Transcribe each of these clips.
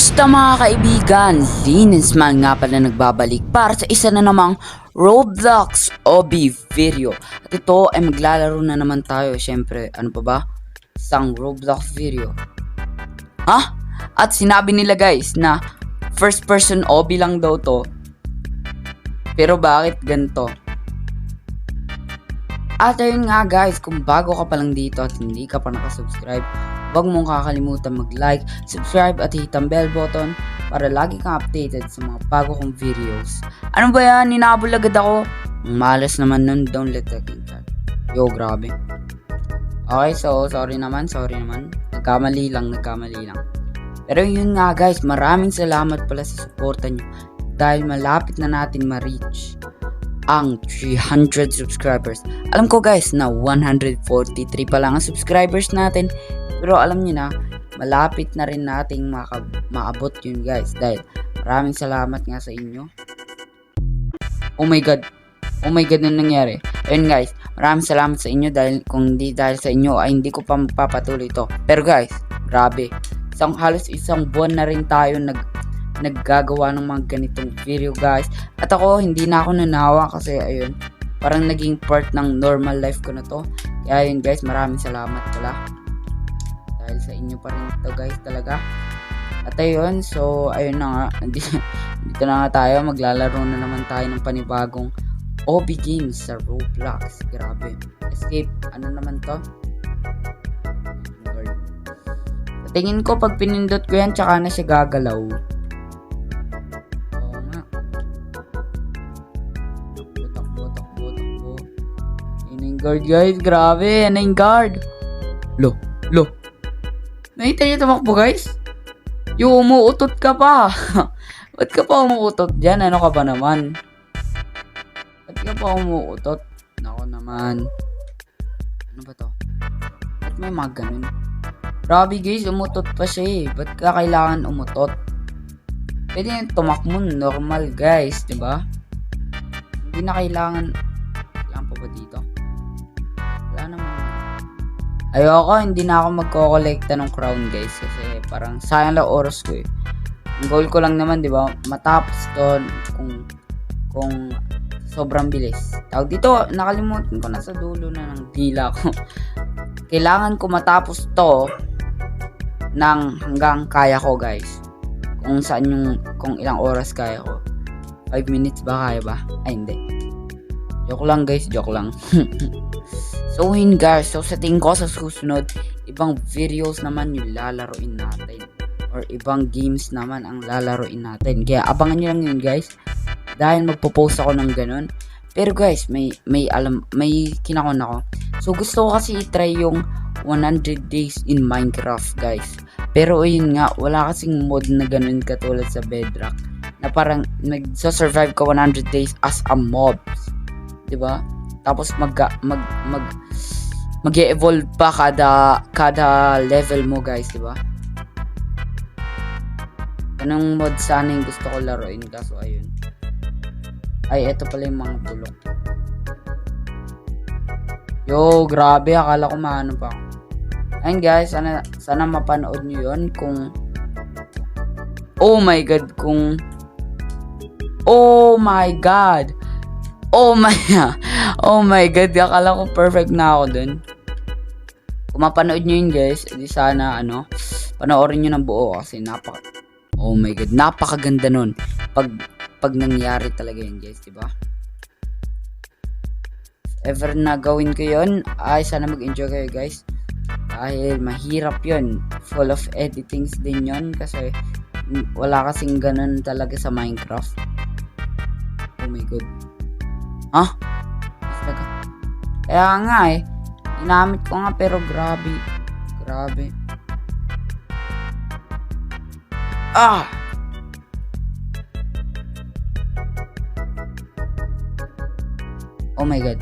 Kumusta mga kaibigan? Linisman nga pala nagbabalik para sa isa na namang Roblox OB video. At ito ay maglalaro na naman tayo. Syempre, ano pa ba? Isang Roblox video. Ha? At sinabi nila guys na first person OB lang daw to. Pero bakit ganito? At ayun nga guys, kung bago ka pa lang dito at hindi ka pa nakasubscribe, huwag mong kakalimutan mag-like, subscribe at hit ang bell button para lagi kang updated sa mga bago kong videos. Ano ba yan? Ninabol agad ako. Malas naman nun, don't let the king card. Yo, grabe. Okay, so sorry naman. Nagkamali lang. Pero yun nga guys, maraming salamat pala sa suporta nyo dahil malapit na natin ma-reach ang 300 subscribers. Alam ko guys na 143 pa lang ang subscribers natin. Pero alam niyo na, malapit na rin nating maabot yun guys. Dahil maraming salamat nga sa inyo. Oh my god na nangyari. Ayun guys, maraming salamat sa inyo dahil kung di dahil sa inyo ay hindi ko pa magpapatuloy ito. Pero guys, grabe. Halos isang buwan na rin tayo naggagawa ng mga ganitong video guys. At ako, hindi na ako nanawa kasi ayun, parang naging part ng normal life ko na to. Kaya yun guys, maraming salamat pala. Dahil sa inyo pa rin ito guys talaga. At ayun, so ayun na nga, dito na nga tayo, maglalaro na naman tayo ng panibagong OB games sa Roblox. Grabe. Escape, ano naman to? Tingin ko pag pinindot ko yan, tsaka na siya gagalaw. Guard guys, grabe, ano yung guard? Lo. Nakita niyo tumakbo guys? Yung umuutot ka pa. Ba't ka pa umuutot dyan? Ano ka ba naman? Ba't ka pa umuutot? Nako naman. Ano ba to? Ba't may mga ganun? Grabe guys, umutot pa siya eh. Ba't ka kailangan umutot? Pwede yung tumakbo normal guys, diba? Hindi na kailangan. Kailangan pa ba dito? Ayoko, hindi na ako magko-collecta ng crown guys kasi parang sayang lang oras ko eh. Ang goal ko lang naman, 'di ba? Matapos 'to kung sobrang bilis. Tawag dito, nakalimutan ko na sa dulo na ng dila ko. Kailangan ko matapos 'to ng hanggang kaya ko, guys. Kung ilang oras kaya ko. 5 minutes ba kaya ba? Ay, hindi. Joke lang guys, joke lang. So yun guys, so sa tingin ko sa susunod, ibang videos naman yung lalaroin natin. Or ibang games naman ang lalaroin natin. Kaya abangan nyo lang yun guys. Dahil magpo-post ako ng ganun. Pero guys, may kinakon ako. So gusto ko kasi i-try yung 100 days in Minecraft guys. Pero ayun nga, wala kasing mod na ganun katulad sa Bedrock. Na parang nagsa-survive ka 100 days as a mobs. Diba? Tapos mag-evolve pa kada level mo guys, di ba? Anong mod sana yung gusto ko laruin kaso ayun. Ay, eto pala yung mga bulok. Yo, grabe, akala ko maano pa ako. Ayun guys, sana mapanood nyo yun kung oh my god, oh my god, akala ko perfect na ako dun. Kung mapanood nyo yun guys, edi sana panoorin nyo ng buo kasi oh my god, napakaganda nun pag nangyari talaga yun guys, diba? Ever na gawin ko yun, ay sana mag-enjoy kayo guys dahil mahirap yun, full of editings din yun kasi wala kasing ganun talaga sa Minecraft. Oh my god. Kaya nga eh, ginamit ko nga pero grabe. Oh my god.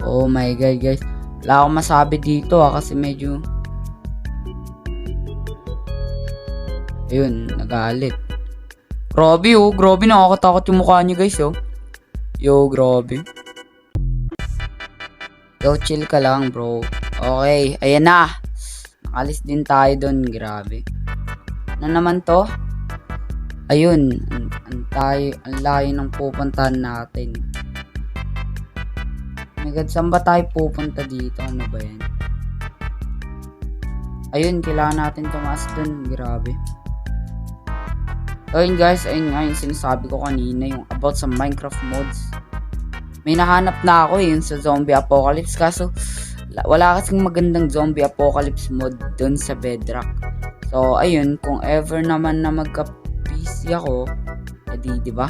Oh my god guys, wala akong masabi dito kasi medyo ayun, nagalit. Grabe grabe, nakakatakot yung mukha niya guys Yo, grabe. Yo, chill ka lang, bro. Okay, ayan na. Nakalis din tayo dun, grabe. Ano naman to? Ayun, ang layo ng pupuntahan natin. My God, saan ba tayo pupunta dito? Ano ba yan? Ayun, kailangan natin tumaas dun, grabe. Ayun guys, ayun nga yung sinasabi ko kanina, yung about sa Minecraft mods. May nahanap na ako yung sa zombie apocalypse, kaso wala kasing magandang zombie apocalypse mod dun sa Bedrock. So ayun, kung ever naman na magka-PC ako, edi diba?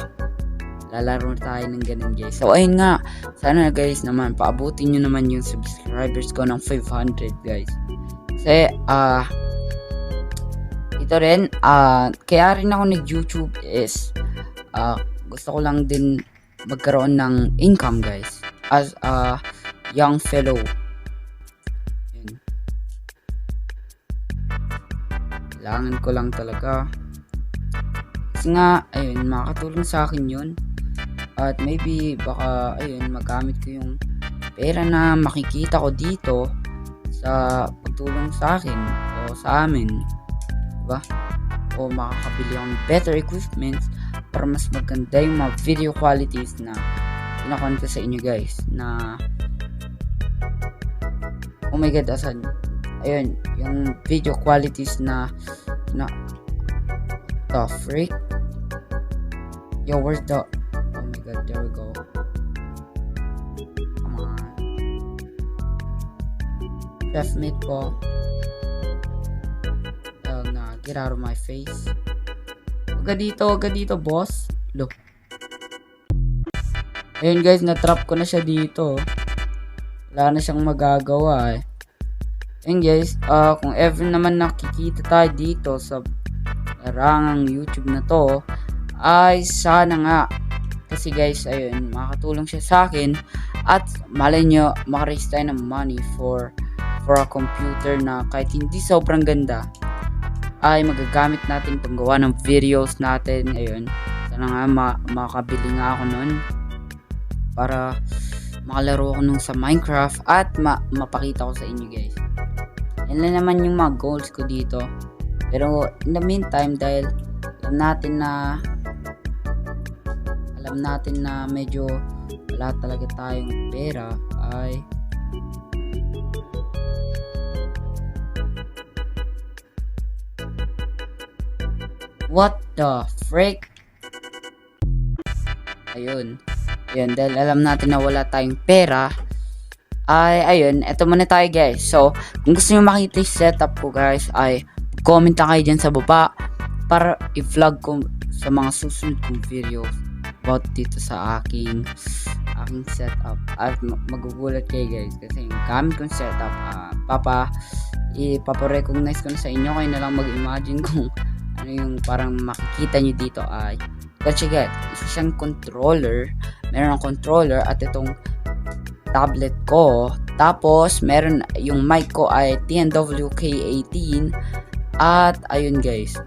Lalaro tayo ng ganun guys. So ayun nga, sana guys naman paabutin nyo naman yung subscribers ko ng 500 guys. Kasi ito rin, kaya rin ako nag-YouTube is gusto ko lang din magkaroon ng income guys as a young fellow. Yun. Kailangan ko lang talaga kasi nga ayun, makakatulong sa akin yun, at maybe baka ayun magamit ko yung pera na makikita ko dito sa pagtulong sa akin o sa amin, diba? O makakabili akong better equipment para mas maganda yung mga video qualities na pinakon ko sa inyo guys, na oh my god, asan ayun yung video qualities na the freak. Yo, where's the, oh my god, there we go. Come on, chef mate po. Get out of my face. Wag dito, boss. Look. Ayun guys, na-trap ko na siya dito. Wala na siyang magagawa eh. Ayun guys, kung ever naman nakikita tayo dito sa larangang YouTube na to, ay sana nga. Kasi guys, ayun, makakatulong siya sa akin. At malay nyo, makaraise tayo ng money for a computer na kahit hindi sobrang ganda, ay magagamit natin panggawa ng videos natin. Ayun, sana nga makabili nga ako nun para makalaro ako nung sa Minecraft at mapakita ko sa inyo guys. Yan lang naman yung mga goals ko dito. Pero in the meantime, dahil alam natin na medyo wala talaga tayong pera, ay what the frick? Ayun, dahil alam natin na wala tayong pera, ay ayun, eto muna tayo guys. So kung gusto nyo makita yung setup ko guys, ay comment na kayo dyan sa baba para i-vlog ko sa mga susunod kong videos about dito sa aking setup. At magugulat kayo guys, kasi yung gamit kong setup, ipaparecognize ko na sa inyo. Kayo na lang mag-imagine kung ano yung parang makikita nyo dito. Ay kasi guys, isa siyang controller, meron ng controller at itong tablet ko, tapos meron yung mic ko ay TNWK18, at ayun guys,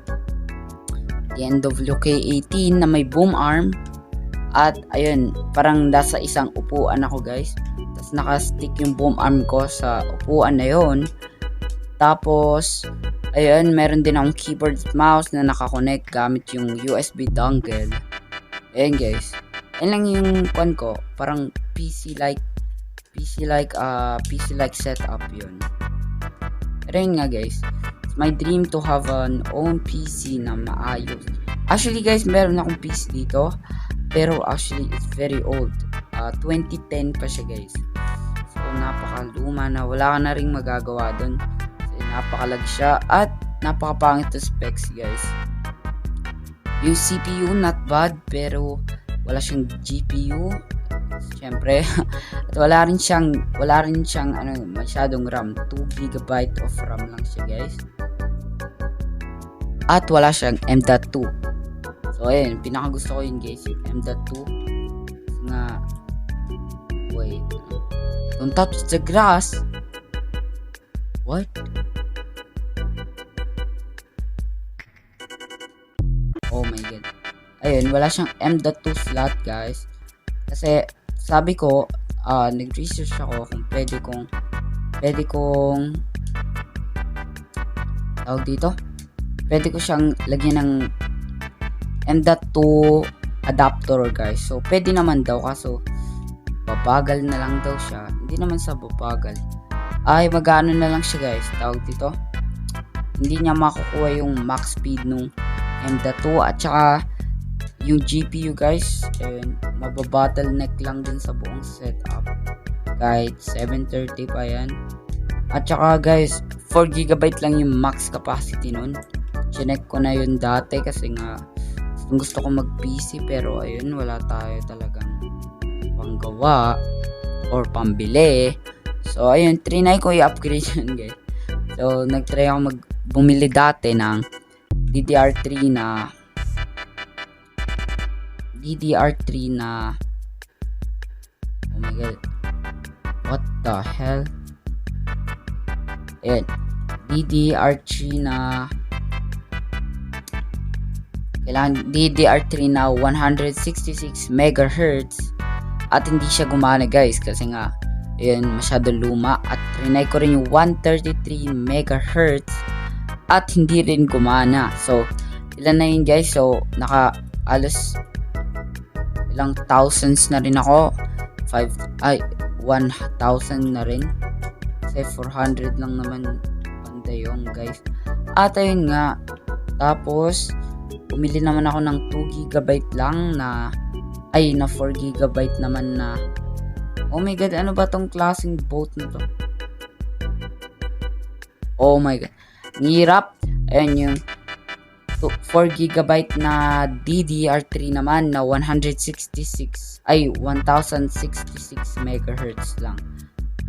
TNWK18 na may boom arm, at ayun parang nasa isang upuan ako guys, tapos nakastick yung boom arm ko sa upuan na yun. Tapos ayun, meron din akong keyboard at mouse na nakakonect gamit yung USB dongle. Ayun guys, ayun lang yung kwan ko, parang PC like setup yun. Pero yun nga guys, it's my dream to have an own PC na maayos. Actually guys, meron akong PC dito, pero actually it's very old. 2010 pa siya guys. So napakaluma na, wala ka na ring magagawa dun. So, napakalag siya at napakapangit to specs guys. Yung CPU not bad, pero wala siyang GPU syempre. At wala rin siyang masyadong RAM. 2GB of RAM lang siya guys. At wala siyang M.2. So ayun, pinakagusto ko yun guys, yung M.2 na, wait, don't touch the grass. What? Oh my god. Ayun, wala siyang M.2 slot guys. Kasi sabi ko, nag-research ako kung pwede kong tawag dito, pwede ko siyang lagyan ng M.2 adapter guys. So pwede naman daw, kaso babagal na lang daw siya. Hindi naman sa babagal, ay magano na lang siya guys, tawag dito, hindi niya makukuha yung max speed nung M.2 at saka yung GPU guys, and mababottleneck lang din sa buong setup kahit 730 pa yan. At saka guys, 4GB lang yung max capacity nun. Chinek ko na yun dati kasi nga gusto ko mag PC, pero ayun, wala tayo talagang panggawa or pambili. So ayun, trinay ko i-upgrade yun guys. So nagtry ako bumili dati ng DDR3 na oh my god, what the hell, ayan, DDR3 na DDR3 na 166 MHz at hindi siya gumana guys kasi nga ayan, masyado luma. At trinay ko rin yung 133 MHz at hindi rin gumana. So ilan na yun guys, so alos ilang thousands na rin ako, 1,000 na rin kasi 400 lang naman panday yung guys. At ayun nga, tapos bumili naman ako ng 2GB lang na 4GB naman na, oh my god, ano ba tong klaseng boat na to, oh my god, ngirap. Ayun yung 4GB na DDR3 naman na 1066 MHz lang.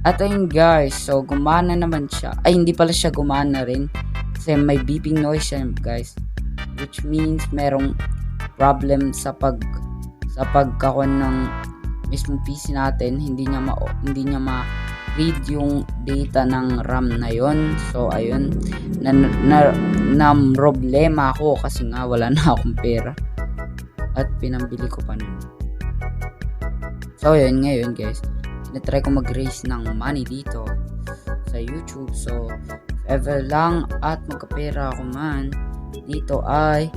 At ayun guys, so gumana naman siya. Ay, hindi pala siya gumana rin kasi may beeping noise siya guys, which means merong problem sa pagkakon ng mismong PC natin. Hindi niya ma-read yung data ng RAM na yon. So ayun, na problema ako kasi nga wala na akong pera at pinambili ko pa nun. So yun, ngayon guys, tinatry ko mag-raise ng money dito sa YouTube. So if ever lang at magkapera ako man dito, ay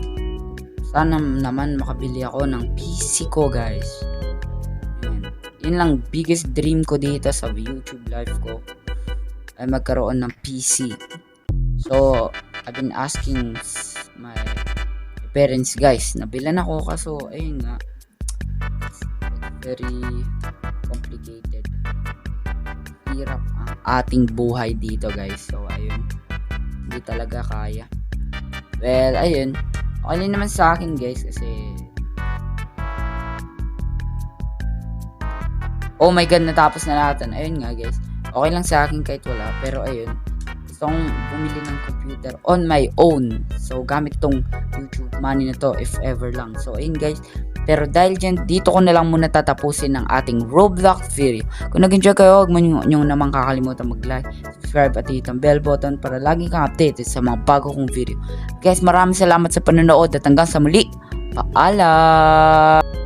sana naman makabili ako ng PC ko guys. Yun lang biggest dream ko dito sa YouTube life ko, ay magkaroon ng PC. So I've been asking my parents guys, nabilan ako, kaso ayun nga, it's very complicated, hirap ang ating buhay dito guys. So ayun, hindi talaga kaya. Well ayun, okay naman sa akin guys kasi oh my god, natapos na natin. Ayun nga guys, okay lang sa akin kahit wala, pero ayun, gusto kong bumili ng computer on my own. So gamit tong YouTube money na to if ever lang. So ayun guys, pero dahil dyan, dito ko na lang muna tatapusin ng ating Roblox video. Kung nag-enjoy kayo, huwag mo nyo naman kakalimutan mag-like, subscribe at hit ang bell button para lagi kang updated sa mga bago kong video. Guys, maraming salamat sa panonood at hanggang sa muli. Paalam!